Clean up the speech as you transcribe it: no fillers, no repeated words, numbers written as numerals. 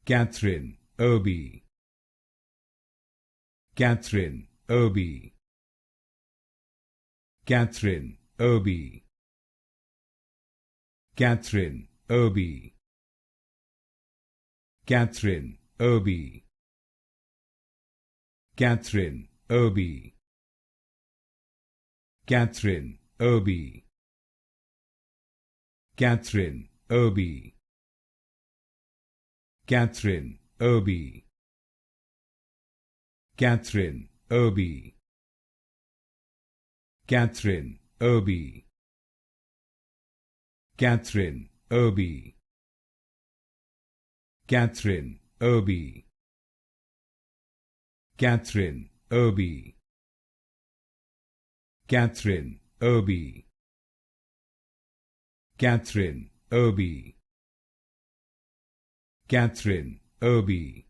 Kathryn Erbe, Kathryn Erbe, Kathryn Erbe, Kathryn Erbe, Kathryn Erbe, Kathryn Erbe, Kathryn Erbe, Kathryn Erbe, Kathryn Erbe, Kathryn Erbe, Kathryn Erbe, Kathryn Erbe, Kathryn Erbe, Kathryn Erbe, Kathryn Erbe, Kathryn Erbe, Kathryn Erbe,